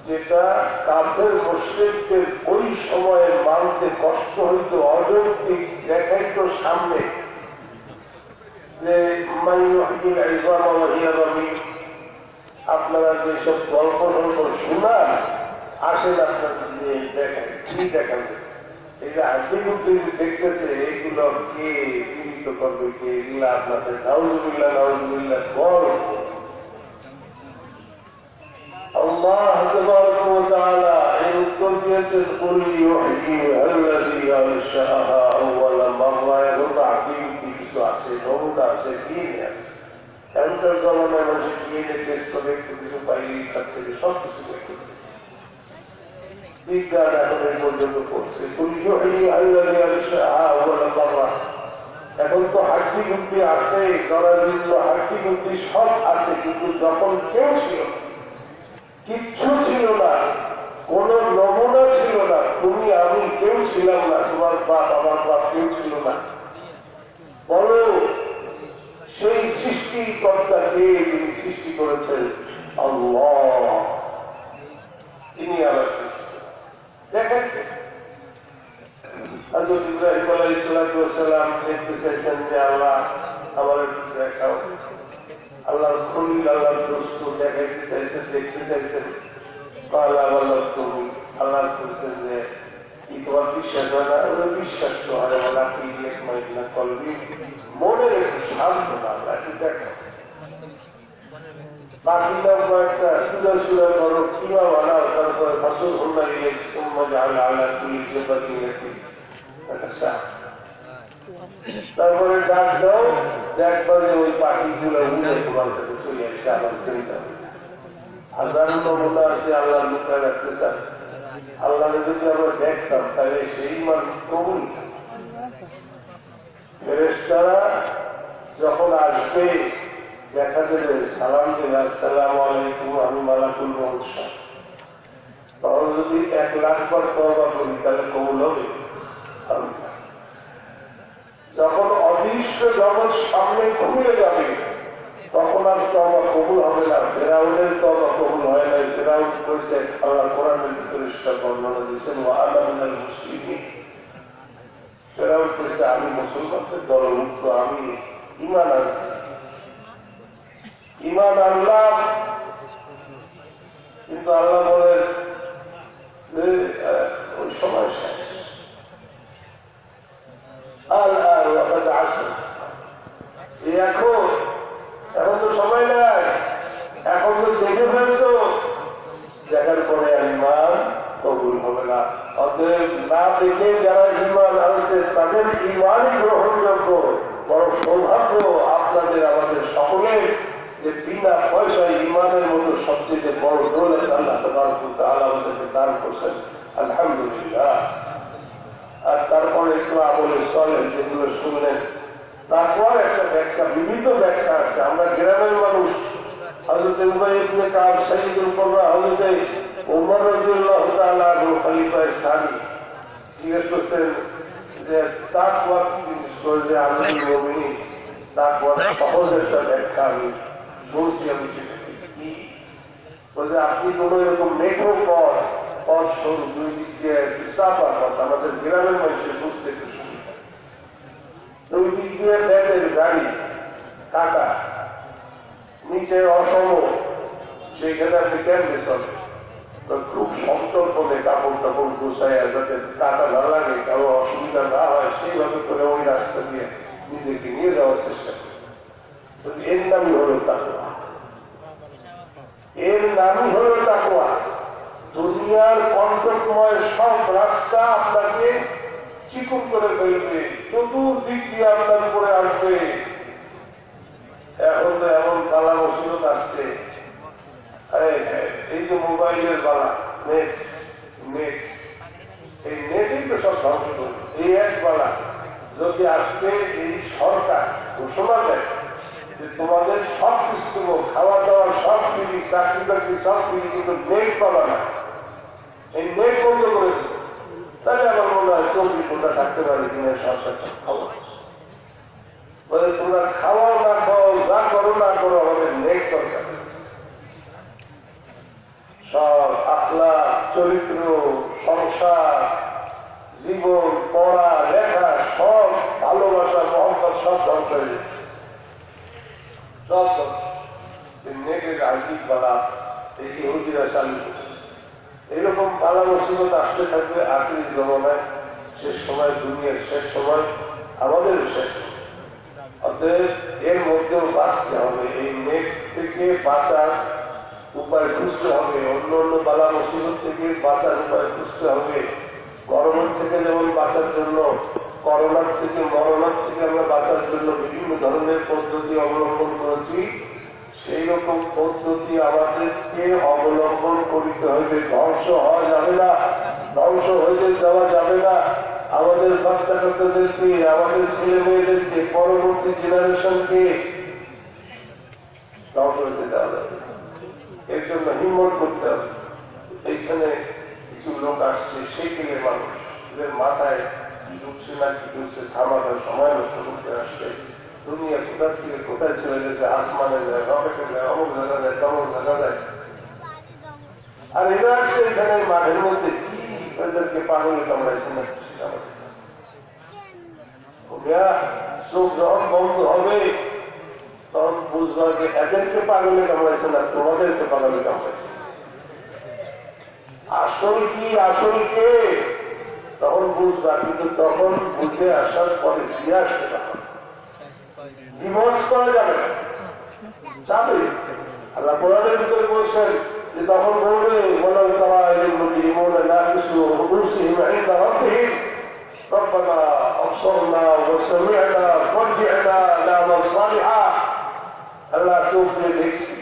যেটা কাফের মুশরিকদের ওই সময়ে মানতে কষ্ট হইত, অযৌক্তিক দেখাইতো সামনে যে আপনারা যেসব গল্প গল্প শোনান, আসেন আপনাদের নিয়ে দেখেন কি দেখান। এই যে হাসি মুখে দেখতেছে এগুলো কে জীবিত করবে, কে এগুলো আপনাদের নাউজুবিল্লাহ নাউজুবিল্লাহ গল্প। আল্লাহ তাবারাকা ওয়া তাআলা এই উত্তর দিয়েছেন, কুল ইউহয়িহা আল্লাযী আনশাআহা আউওয়ালা মাররা। এর তাকীদ কিছু আছে, নমুনা আছে, দিন আছে। এখনকার জমানায় মানুষ ডিএনএ টেস্ট করে একটু কিছু পাইলেই তার থেকে সব কিছু দেখতে বিজ্ঞান এখন এই পর্যন্ত করছে। কুল ইউহয়িহা আল্লাযী আনশাআহা আউওয়ালা মাররা। এখন তো হাড্ডি গুড্ডি আছে, জরাজীর্ণ হাড্ডি গুড্ডি সব আছে, কিন্তু যখন কেউ ছিল কিচ্ছু ছিল না, কোন নমুনা ছিল না, তুমি আমি কেউ ছিলাম না, তোমার বাপ আমার বাপ কেউ ছিল না, বলো সেই সৃষ্টিকর্তাকে যিনি সৃষ্টি করেছেন আল্লাহ, তিনি আমার সৃষ্টি দেখাচ্ছে। হযরত ইব্রাহিম আলাইহিস সালাম দেখতে চাইছেন যে আল্লাহ আমার দেখাও, আল্লাহর খলিল আল্লাহর দোস্ত দেখাইতে চাইছেন, দেখতে চাইছেন। তুমি আল্লাহ বলছেন যে কি তোমার বিশ্বাস হয় না? বিশ্বাস তো হয় না, আপনি করবি মনের একটু শান্ত না, একটু দেখো বাকিটা কয়েকটা সুদা সুদা করো, কিমা বানাও, তারপরে ফসল হন্যা গিয়ে আল্লাহ আল্লাহ তুলি তারপরে ডাক দাও, দেখবা যে ওই পাখিগুলো উড়ে তোমার কাছে চলে আসছে। আমার চিন্তা হাজার নমুনা আছে আল্লাহ লুকায় রাখতে চান। আল্লাহ যদি আমরা দেখতাম তাহলে সেই মানুষ কবুল। ফেরেশতারা যখন আসবে দেখা দেবে, সালাম দেবে, আসসালামু আলাইকুম, আমি মালাকুল মউত। তখন যদি 1 লাখ বার তওবা করি তাহলে কবুল হবে? যখন অদৃশ্য জগৎ সামনে খুলে যাবে তখন আর তওবা কবুল হবে না। ফেরাউনের তওবা কবুল হয় নাই। ফেরাউন কইছে, আল্লাহ কোরআনের ভিতরে সেটা বর্ণনা দিয়েছেন, ওয়া আনা মিনাল মুসলিমিন। ফেরাউন কইছে আমি মুসলমানদের দলভুক্ত, আমি ঈমান আনছি, ঈমান আনলাম। কিন্তু আল্লাহ বলেন যে ওই সময় শেষ। এখন তো সময় নাই, এখন তো দেখে ফেলছো, দেখার পরে আর ঈমান কবুল হবে না। অতএব না দেখে যারা ঈমান আনছে তাদের ঈমানই গ্রহণযোগ্য। বড় সৌভাগ্য আপনাদের আমাদের সকলের যে বিনা পয়সায় ঈমানের মতো সবচেয়ে বড় দৌলত আল্লাহ তাবারক ওয়া তাআলা আমাদেরকে দান করছেন, আলহামদুলিল্লাহ। আর তারপরে একটু আমলে চলে যেগুলো শুনলেন, তারপর একটা ব্যাখ্যা, বিবিধ ব্যাখ্যা আছে। আমরা গ্রামের মানুষ, হযরত উবাই ইবনে কাব, সাইয়্যিদুল কুবরা, হযরত ওমর রাদিয়াল্লাহু তাআলা আনহু খলিফায়ে সানি জিজ্ঞেস করছেন যে তাকওয়া কি জিনিস? করে যে আমিরুল মুমিনিন তাকওয়ার সহজ একটা ব্যাখ্যা আমি শুনছি, আমি সেটা কি বলতে, আপনি কোনো এরকম মেঠো পথ সরু, দুই দিক দিয়ে চাপা পথ, আমাদের গ্রামের মানুষের বুঝতে একটু সুবিধা, দুই দিক দিয়ে ব্যাগের গাড়ি কাটা, নিচে অসম, সেইখানে আপনি কেমনে চলে? খুব সন্তর্পণে কাপড় টাপড় গুছায়, যাতে কাটা না লাগে, কারো অসুবিধা না হয়, সেইভাবে করে ওই রাস্তা দিয়ে নিজেকে নিয়ে যাওয়ার চেষ্টা করি। এর নামই হলো তাকওয়া, এর নামই হলো তাকওয়া। দুনিয়ার কণ্টকময় সব রাস্তা আপনাকে চিকুন করে ফেলবে, চতুর্দিক দিয়ে আপনার উপরে আসবে। এখন তো এমন বালা মুসিবত আসছে, এই যে মোবাইলের বালা, নেট, এই নেটই তো সব ধ্বংস করবে। এই এক বালা যদি আজকে এই সরকার ঘোষণা দেয় যে তোমাদের সব কিছু, খাওয়া দাওয়া সব ফ্রি, চাকরি বাকরি সব ফ্রি, কিন্তু নেট পাবা না, এই নেট বন্ধ করে দিল, তাহলে আমার মনে হয় 24 ঘন্টা থাকতে পারে কিনা সরকার খাওয়া। বলে তোমরা খাওয়াও না খাওয়াও, যা করো না করো, আমাদের নেট দরকার। সব আখলাক, চরিত্র, সংসার, জীবন, পড়া লেখা, সব ভালোবাসা, মহব্বত সব ধ্বংস হয়ে যাচ্ছে। সব নেটের আজিজ বালা এই ইহুদিরা চালু করছে। এইরকম বালা মুসিবত আসতে থাকবে আখিরি জমানায়, শেষ সময়, দুনিয়ার শেষ সময়, আমাদের শেষ। অতএব এর মধ্যেও বাঁচতে হবে, এই নেট থেকে বাঁচার উপায় খুঁজতে হবে, অন্য অন্য বালা মুসিবত থেকে বাঁচার উপায় খুঁজতে হবে। গরমের থেকে যেমন বাঁচার জন্য, করোনার থেকে, মরণার থেকে আমরা বাঁচার জন্য বিভিন্ন ধরনের পদ্ধতি অবলম্বন করেছি, সেই রকম পদ্ধতি আমাদেরকে অবলম্বন করতে হবে। ধ্বংস হওয়া যাবে না, ধ্বংস হয়ে যাওয়া যাবে না। আমাদের বাচ্চা কাচ্চাদেরকে, আমাদের ছেলে মেয়েদেরকে, পরবর্তী জেনারেশনকে ধ্বংস হতে দেওয়া যাবে। এর জন্য হিম্মত করতে হবে। এইখানে কিছু লোক আসছে, সেকেলে মানুষ, এদের মাথায় কি ঢুকছে না কি ঢুকছে, থামানোর সময় নষ্ট করতে আসছে। দুনিয়া কোথায় থেকে কোথায় চলে গেছে, আসমানে যায়, রকেটে যায়, অমুক জায়গা যায়, তমুক জায়গা যায়। আর এরা আসছে এখানে মাঠের মধ্যে, কি এদেরকে পাগলে কামড়াইছে না চোখ যখন বন্ধ হবে তখন বুঝবা যে এদেরকে পাগলে কামড়াইছে না, তোমাদেরকে পাগলে কামড়াইছে। আসল কি, আসল কে তখন বুঝবা, কিন্তু তখন বুঝে আসার পরে ফিরে আসতে পারবে, ডিভোর্স করা যাবে না, যাবে। আল্লাহ কোরআনের ভিতরে বলছেন যে তখন বলবে ওয়ালাউ তারা ইলাল মুজরিমুনা নাকিসু রুউসিহিম ইনদা রাব্বিহিম রব্বানা আবসারনা ওয়া সামি'না ফারজি'না না'মাল সালিহা। আল্লাহ চোখ দিয়ে দেখছি,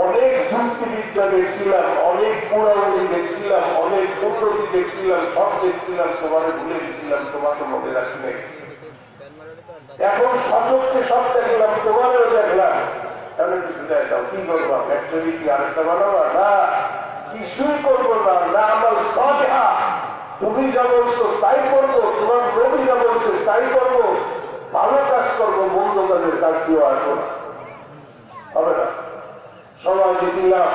অনেক যুক্তিবিদ্যা দেখছিলাম, অনেক পুরাণী দেখছিলাম, অনেক উন্নতি দেখছিলাম, সব দেখছিলাম, তোমার ভুলে গেছিলাম, তোমাকে মনে রাখি নাই। এখন সচক্ষে সব দেখলাম, তোমারও দেখলাম, তাহলে কিছু দেয় দাও, কি করবো? ফ্যাক্টরি কি আরেকটা বানাবা? না, কিছুই করবো না। না আমার সালিহা, তুমি যা বলছো তাই করবো, তোমার নবী যা বলছে তাই করবো, ভালো কাজ করবো, মন্দ কাজের কাজ দিয়ে আসবো না, হবে না। সময় দিয়েছিলাম,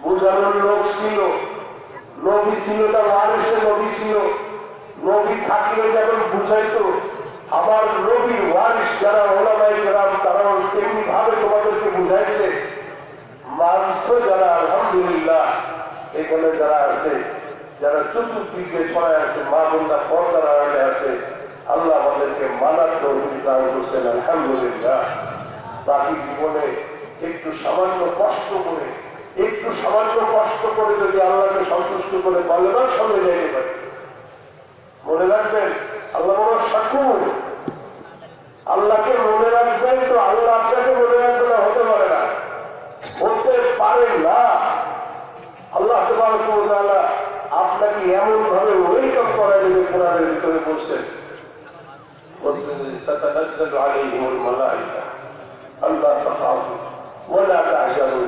বুঝানোর লোক ছিল, নবী ছিল, তার ওয়ারিসে নবী ছিল, নবী থাকলে যেমন বুঝাইতো, আমার নবীর ওয়ারিস যারা ওলামায়ে কেরাম তারাও তেমনি ভাবে তোমাদেরকে বুঝাইছে। মানুষ যারা আলহামদুলিল্লাহ এখানে যারা আছে, যারা চতুর্দিকে ছড়ায় আছে, মা বোনরা পর্দার আড়ালে আছে, আল্লাহ আমাদেরকে মানার তৌফিক দান করছেন, আলহামদুলিল্লাহ। বাকি জীবনে একটু সামান্য কষ্ট করে, একটু সামান্য কষ্ট করে যদি আল্লাহকে সন্তুষ্ট করে কলেমার সঙ্গে যাইতে পারি, মনে রাখবেন আল্লাহ বড় শাকুর। আল্লাহকে মনে রাখবেন তো আল্লাহ আপনাকে মনে রাখবে না, হতে পারে না, হতে পারে না। আল্লাহ তাবারক ওয়া তাআলা আপনাকে এমন ভাবে ওয়েলকাম করায় দেবে, কোরআনের ভিতরে বলছেন তাতানাজ্জালু আলাইহিমুল মালায়েকা আল্লা তাখাফু ওয়া লা তাহজানু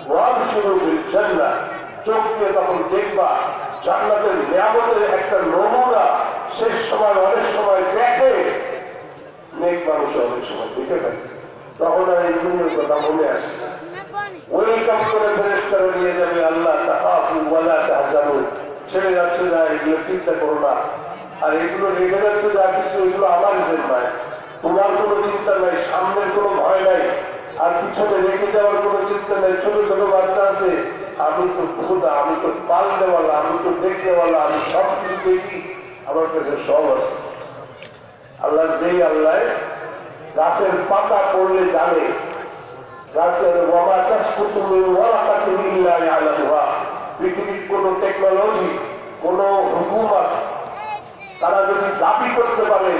ওয়া আবশিরু বিল জান্নাহ। চোখ দিয়ে তখন দেখবা জান্নাতের নিয়ামতের একটা নমুনা। শেষ সময় অনেক সময় দেখে, নেক মানুষ অনেক সময় দেখে থাকে, তখন আর এই দুনিয়ার কথা মনে আসে না। ওয়েলকাম করে ফেরেশতারা নিয়ে যাবে, আল্লাহ তাখাফু ওয়া লা তাহজানু, ছেড়ে যাচ্ছে না, এগুলো চিন্তা করো না। আর এগুলো রেখে যাচ্ছে যা কিছু, এগুলো আমার জিম্মায়, তোমার কোনো চিন্তা নাই, সামনের কোনো ভয় নাই, আর পিছনে রেখে যাওয়ার কোনো চিন্তা নাই। ছোট ছোট বাচ্চা আছে, আমি তো খোদা, আমি তো পালনেওয়ালা, আমি তো দেখনেওয়ালা, আমি সব কিছু দেখি, আমার কাছে সব আছে। আল্লাহ যেই আল্লাহ গাছের পাতা পড়লে জানে, গাছের পৃথিবীর কোন টেকনোলজি, কোন হুকুমত তারা যদি দাবি করতে পারে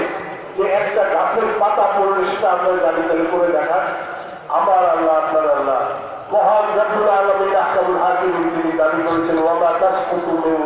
যে একটা গাছের পাতা পড়লে সেটা আমরা জানি, তাহলে করে দেখা। আমার আল্লাহ, আপনার আল্লাহ মহান রব্বুল আলামিন আহকামুল হাকিম, তিনি দাবি করেছেন ওয়া মা তাসকুতু মিন